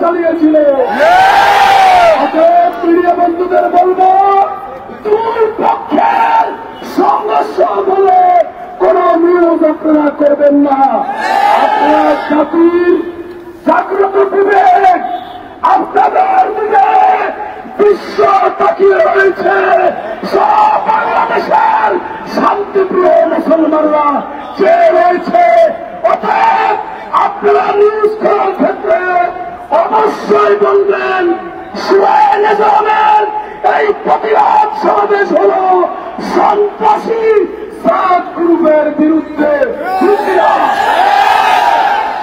চালিয়েছিল। মিডিয়া বন্ধুদের বলবো, দুই পক্ষের সংঘর্ষ বলে কোন নিয়োগ আপনারা করবেন না। আপনারা জাতির জাগ্রত বিবেক আপনাদের দিকে বিশ্ব তাকিয়ে রয়েছে। সব বাংলাদেশের শান্তিপ্রিয় মুসলমানরা চেয়ে রয়েছে। অর্থাৎ আপনারা নিউজ করার ক্ষেত্রে অবশ্যই বলবেন সুরায় নিজামের এই প্রতিবাদ সমাবেশ হল সন্ত্রাসী সাত গ্রুপের বিরুদ্ধে।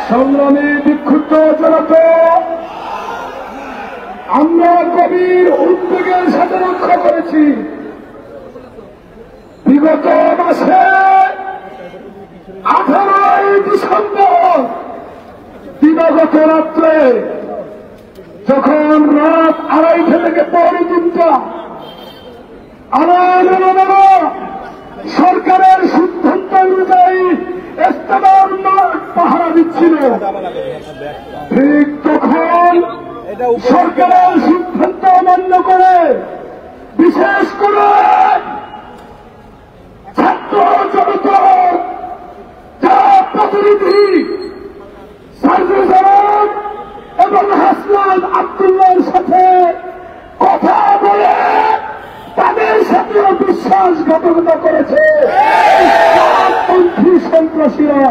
সংগ্রামী বিক্ষুব্ধ জনতা, আমরা গভীর উদ্বেগের সাথে লক্ষ্য করেছি বিগত মাসে 18 ডিসেম্বর দিবাগত রাত্রে যখন রাত 2:30 থেকে 3:30 আলাদা সরকারের সিদ্ধান্ত অনুযায়ী ইস্তেমার মাঠ পাহারা দিচ্ছিল, ঠিক তখন সরকারের সিদ্ধান্ত অমান্য করে বিশেষ করে ছাত্র জনতার যারা প্রতিনিধি সাইদুজ্জামান এবং হাসনাত আব্দুল্লাহর সাথে কথা বলে তাদের সাথে বিশ্বাসঘাতকতা করেছে পন্থী সন্ত্রাসীরা।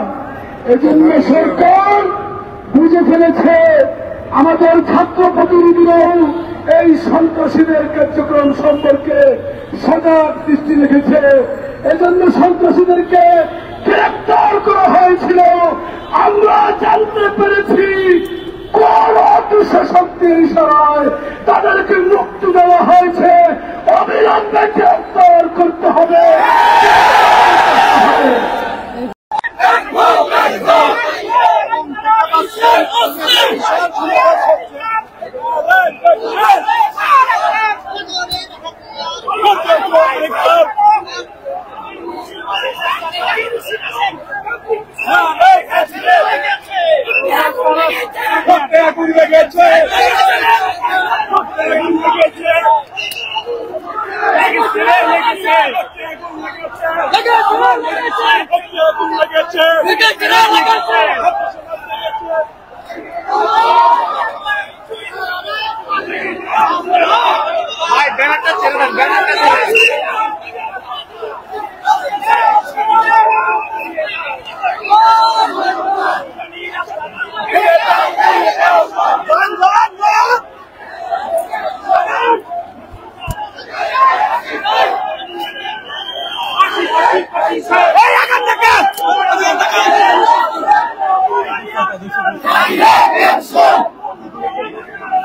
এজন্য সরকার বুঝে ফেলেছে আমাদের ছাত্র প্রতিনিধিরাও এই সন্ত্রাসীদের কার্যক্রম সম্পর্কে সজাগ দৃষ্টি রেখেছে। এজন্য সন্ত্রাসীদেরকে গ্রেপ্তার করা হয়েছিল। আমরা জানতে পেরেছি কোন দুঃশক্তির ইশারায় তাদেরকে মুক্তি দেওয়া হয়েছে। অবিলম্বে গ্রেপ্তার করতে হবে।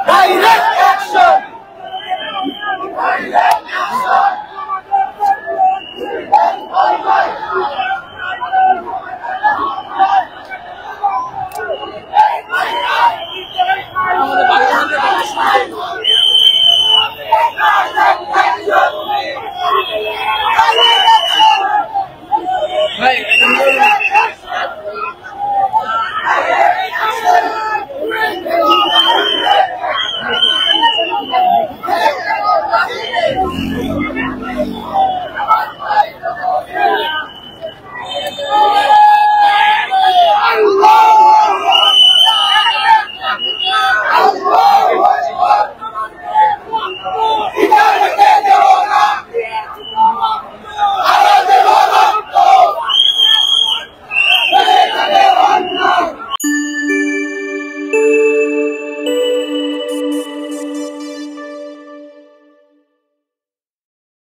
Direct action!